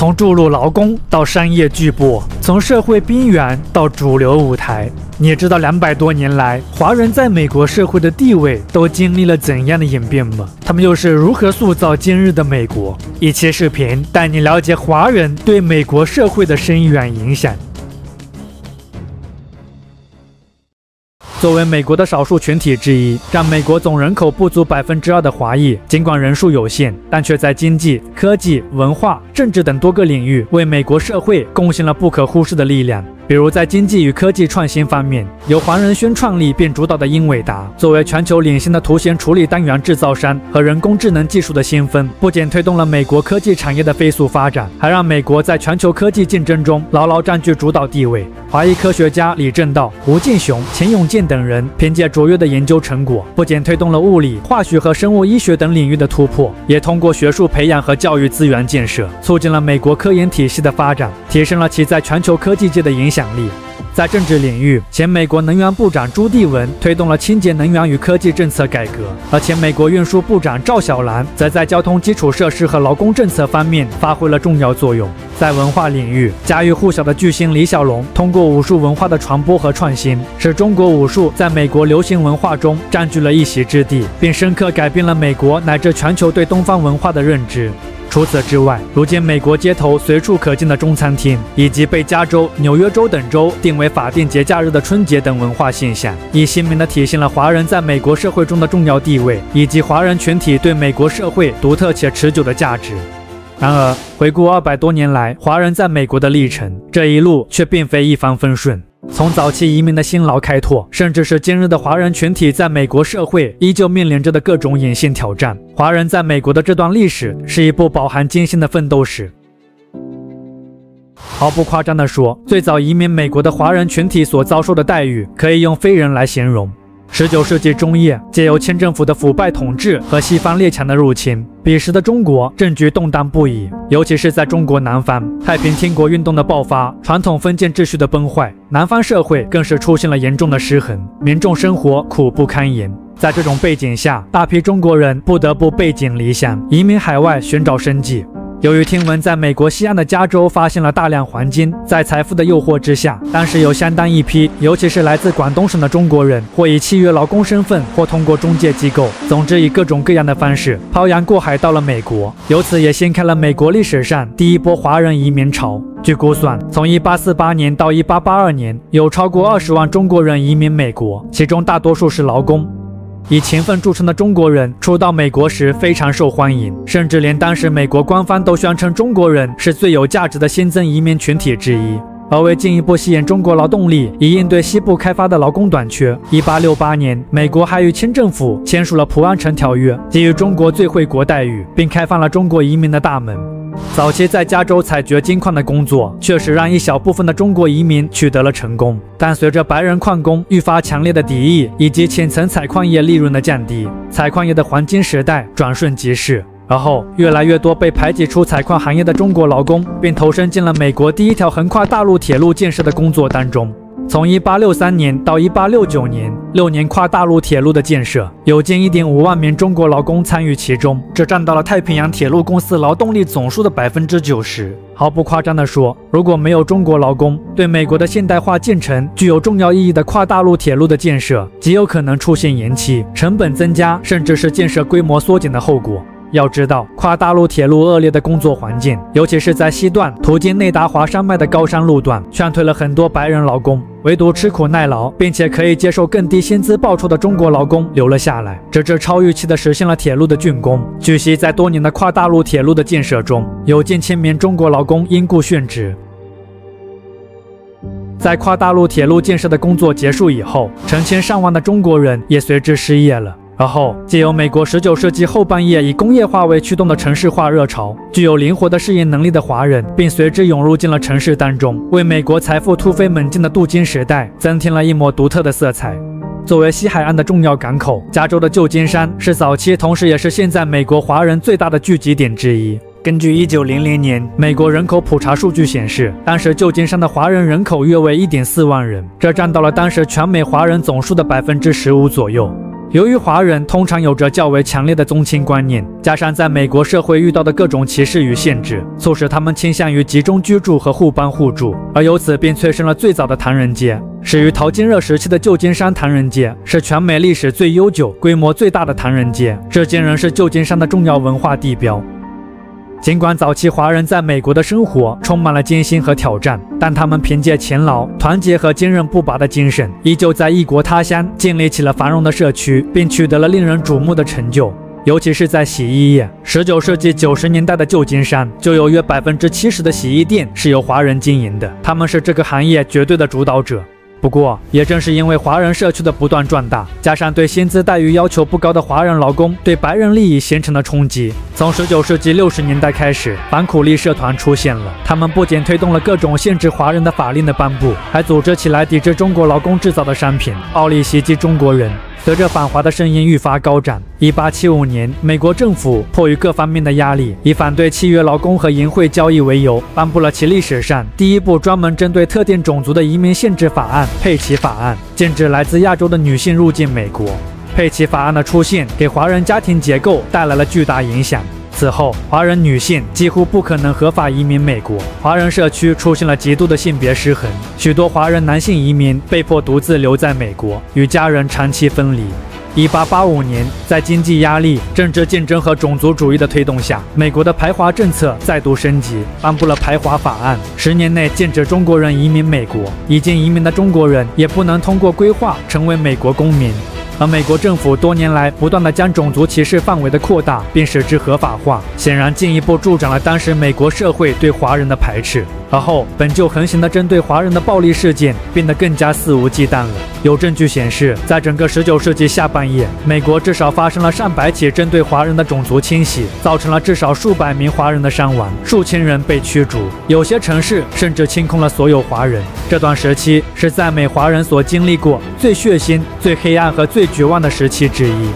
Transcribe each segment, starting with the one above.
从注入劳工到商业巨擘，从社会边缘到主流舞台。你知道200多年来华人在美国社会的地位都经历了怎样的演变吗？他们又是如何塑造今日的美国？一期视频带你了解华人对美国社会的深远影响。作为美国的少数群体之一，占美国总人口不足2%的华裔，尽管人数有限，但却在经济、科技、文化、政治等多个领域为美国社会贡献了不可忽视的力量。比如在经济与科技创新方面，由黄仁勋创立并主导的英伟达，作为全球领先的图形处理单元制造商和人工智能技术的先锋，不仅推动了美国科技产业的飞速发展，还让美国在全球科技竞争中牢牢占据主导地位。华裔科学家李政道、吴敬雄、钱永健等人凭借卓越的研究成果，不仅推动了物理、化学和生物医学等领域的突破，也通过学术培养和教育资源建设，促进了美国科研体系的发展，提升了其在全球科技界的影响力。在政治领域，前美国能源部长朱棣文推动了清洁能源与科技政策改革，而前美国运输部长赵小兰则在交通基础设施和劳工政策方面发挥了重要作用。在文化领域，家喻户晓的巨星李小龙通过武术文化的传播和创新，使中国武术在美国流行文化中占据了一席之地，并深刻改变了美国乃至全球对东方文化的认知。除此之外，如今美国街头随处可见的中餐厅，以及被加州、纽约州等州定为法定节假日的春节等文化现象，已鲜明地体现了华人在美国社会中的重要地位，以及华人群体对美国社会独特且持久的价值。然而，回顾200多年来华人在美国的历程，这一路却并非一帆风顺。从早期移民的辛劳开拓，甚至是今日的华人群体在美国社会依旧面临着的各种隐性挑战，华人在美国的这段历史是一部饱含艰辛的奋斗史。毫不夸张地说，最早移民美国的华人群体所遭受的待遇，可以用非人来形容。19世纪中叶，借由清政府的腐败统治和西方列强的入侵，彼时的中国政局动荡不已，尤其是在中国南方，太平天国运动的爆发，传统封建秩序的崩坏，南方社会更是出现了严重的失衡，民众生活苦不堪言。在这种背景下，大批中国人不得不背井离乡，移民海外寻找生计。由于听闻在美国西岸的加州发现了大量黄金，在财富的诱惑之下，当时有相当一批，尤其是来自广东省的中国人，或以契约劳工身份，或通过中介机构，总之以各种各样的方式漂洋过海到了美国，由此也掀开了美国历史上第一波华人移民潮。据估算，从1848年到1882年，有超过20万中国人移民美国，其中大多数是劳工。以勤奋著称的中国人初到美国时非常受欢迎，甚至连当时美国官方都宣称中国人是最有价值的新增移民群体之一。而为进一步吸引中国劳动力，以应对西部开发的劳工短缺，1868年，美国还与清政府签署了普安城条约，给予中国最惠国待遇，并开放了中国移民的大门。早期在加州采掘金矿的工作确实让一小部分的中国移民取得了成功，但随着白人矿工愈发强烈的敌意以及浅层采矿业利润的降低，采矿业的黄金时代转瞬即逝。而后，越来越多被排挤出采矿行业的中国劳工，并投身进了美国第一条横跨大陆铁路建设的工作当中。从1863年到1869年，6年跨大陆铁路的建设，有近1.5万名中国劳工参与其中，这占到了太平洋铁路公司劳动力总数的90%。毫不夸张地说，如果没有中国劳工，对美国的现代化进程具有重要意义的跨大陆铁路的建设，极有可能出现延期、成本增加，甚至是建设规模缩减的后果。要知道，跨大陆铁路恶劣的工作环境，尤其是在西段途经内达华山脉的高山路段，劝退了很多白人劳工，唯独吃苦耐劳并且可以接受更低薪资报酬的中国劳工留了下来，直至超预期地实现了铁路的竣工。据悉，在多年的跨大陆铁路的建设中，有近1000名中国劳工因故殉职。在跨大陆铁路建设的工作结束以后，成千上万的中国人也随之失业了。而后，借由美国19世纪后半叶以工业化为驱动的城市化热潮，具有灵活的适应能力的华人，并随之涌入进了城市当中，为美国财富突飞猛进的镀金时代增添了一抹独特的色彩。作为西海岸的重要港口，加州的旧金山是早期，同时也是现在美国华人最大的聚集点之一。根据1900年美国人口普查数据显示，当时旧金山的华人人口约为1.4万人，这占到了当时全美华人总数的15%左右。由于华人通常有着较为强烈的宗亲观念，加上在美国社会遇到的各种歧视与限制，促使他们倾向于集中居住和互帮互助，而由此便催生了最早的唐人街。始于淘金热时期的旧金山唐人街是全美历史最悠久、规模最大的唐人街，至今仍是旧金山的重要文化地标。尽管早期华人在美国的生活充满了艰辛和挑战，但他们凭借勤劳、团结和坚韧不拔的精神，依旧在异国他乡建立起了繁荣的社区，并取得了令人瞩目的成就。尤其是在洗衣业，19世纪90年代的旧金山就有约70%的洗衣店是由华人经营的，他们是这个行业绝对的主导者。不过，也正是因为华人社区的不断壮大，加上对薪资待遇要求不高的华人劳工对白人利益形成了冲击，从19世纪60年代开始，反苦力社团出现了。他们不仅推动了各种限制华人的法令的颁布，还组织起来抵制中国劳工制造的商品，暴力袭击中国人。随着反华的声音愈发高涨，1875年，美国政府迫于各方面的压力，以反对契约劳工和淫秽交易为由，颁布了其历史上第一部专门针对特定种族的移民限制法案——佩奇法案，禁止来自亚洲的女性入境美国。佩奇法案的出现给华人家庭结构带来了巨大影响。此后，华人女性几乎不可能合法移民美国，华人社区出现了极度的性别失衡，许多华人男性移民被迫独自留在美国，与家人长期分离。1885年，在经济压力、政治竞争和种族主义的推动下，美国的排华政策再度升级，颁布了排华法案，10年内禁止中国人移民美国，已经移民的中国人也不能通过规划成为美国公民。而美国政府多年来不断地将种族歧视范围的扩大，并使之合法化，显然进一步助长了当时美国社会对华人的排斥。而后，本就横行的针对华人的暴力事件变得更加肆无忌惮了。有证据显示，在整个19世纪下半叶，美国至少发生了上百起针对华人的种族清洗，造成了至少数百名华人的伤亡，数千人被驱逐，有些城市甚至清空了所有华人。这段时期是在美华人所经历过最血腥、最黑暗和最绝望的时期之一。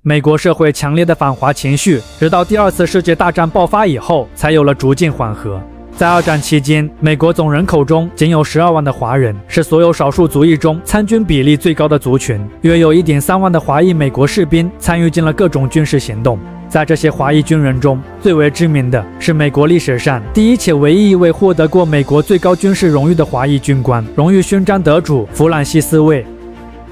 美国社会强烈的反华情绪，直到第2次世界大战爆发以后，才有了逐渐缓和。在2战期间，美国总人口中仅有12万的华人，是所有少数族裔中参军比例最高的族群。约有1.3万的华裔美国士兵参与进了各种军事行动。在这些华裔军人中，最为知名的是美国历史上第一且唯一一位获得过美国最高军事荣誉的华裔军官——荣誉勋章得主弗朗西斯·魏。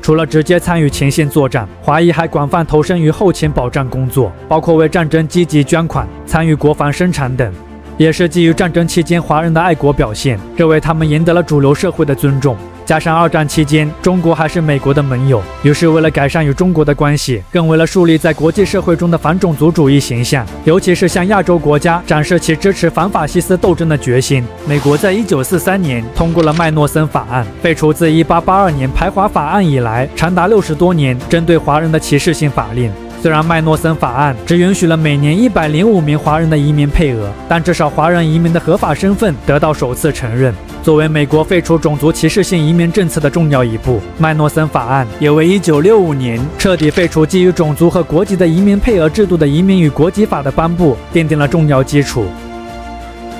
除了直接参与前线作战，华裔还广泛投身于后勤保障工作，包括为战争积极捐款、参与国防生产等。也是基于战争期间华人的爱国表现，这为他们赢得了主流社会的尊重。加上2战期间中国还是美国的盟友，于是为了改善与中国的关系，更为了树立在国际社会中的反种族主义形象，尤其是向亚洲国家展示其支持反法西斯斗争的决心，美国在1943年通过了麦诺森法案，废除自1882年排华法案以来长达60多年针对华人的歧视性法令。虽然麦诺森法案只允许了每年105名华人的移民配额，但至少华人移民的合法身份得到首次承认。作为美国废除种族歧视性移民政策的重要一步，麦诺森法案也为1965年彻底废除基于种族和国籍的移民配额制度的移民与国籍法的颁布奠定了重要基础。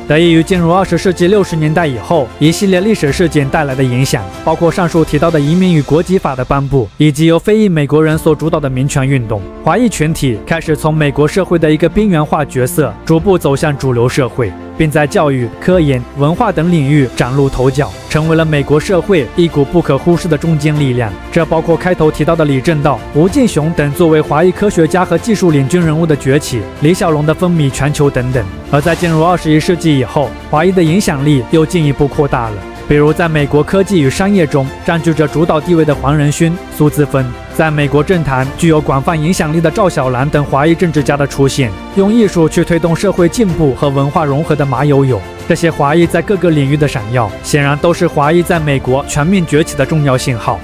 得益于进入20世纪60年代以后一系列历史事件带来的影响，包括上述提到的移民与国籍法的颁布，以及由非裔美国人所主导的民权运动，华裔群体开始从美国社会的一个边缘化角色逐步走向主流社会，并在教育、科研、文化等领域崭露头角，成为了美国社会一股不可忽视的中坚力量。这包括开头提到的李政道、吴敬雄等作为华裔科学家和技术领军人物的崛起，李小龙的风靡全球等等。而在进入21世纪以后，华裔的影响力又进一步扩大了。比如在美国科技与商业中占据着主导地位的黄仁勋、苏姿芬，在美国政坛具有广泛影响力的赵小兰等华裔政治家的出现，用艺术去推动社会进步和文化融合的马友友，这些华裔在各个领域的闪耀，显然都是华裔在美国全面崛起的重要信号。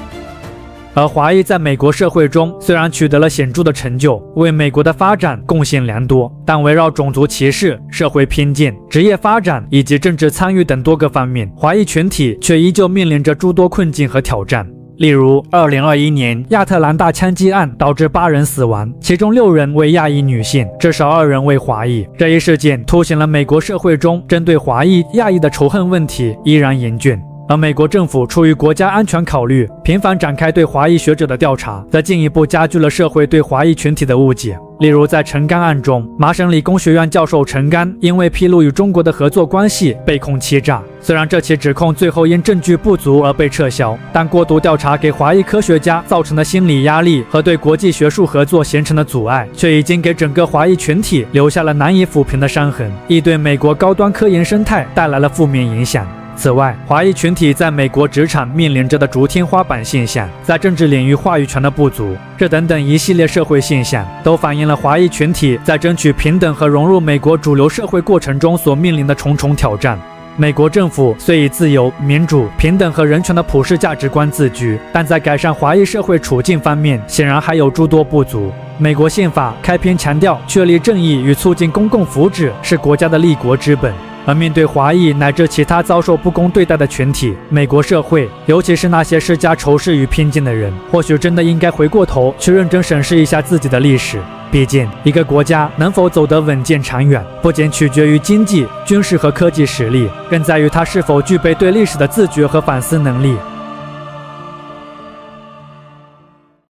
而华裔在美国社会中虽然取得了显著的成就，为美国的发展贡献良多，但围绕种族歧视、社会偏见、职业发展以及政治参与等多个方面，华裔群体却依旧面临着诸多困境和挑战。例如2021年亚特兰大枪击案导致8人死亡，其中6人为亚裔女性，至少2人为华裔。这一事件凸显了美国社会中针对华裔、亚裔的仇恨问题依然严峻。而美国政府出于国家安全考虑，频繁展开对华裔学者的调查，则进一步加剧了社会对华裔群体的误解。例如，在陈干案中，麻省理工学院教授陈干因为披露与中国的合作关系被控欺诈。虽然这起指控最后因证据不足而被撤销，但过度调查给华裔科学家造成的心理压力和对国际学术合作形成的阻碍，却已经给整个华裔群体留下了难以抚平的伤痕，亦对美国高端科研生态带来了负面影响。此外，华裔群体在美国职场面临着的竹天花板现象，在政治领域话语权的不足，这等等一系列社会现象，都反映了华裔群体在争取平等和融入美国主流社会过程中所面临的重重挑战。美国政府虽以自由、民主、平等和人权的普世价值观自居，但在改善华裔社会处境方面，显然还有诸多不足。美国宪法开篇强调，确立正义与促进公共福祉是国家的立国之本。而面对华裔乃至其他遭受不公对待的群体，美国社会，尤其是那些施加仇视与偏见的人，或许真的应该回过头去认真审视一下自己的历史。毕竟，一个国家能否走得稳健长远，不仅取决于经济、军事和科技实力，更在于它是否具备对历史的自觉和反思能力。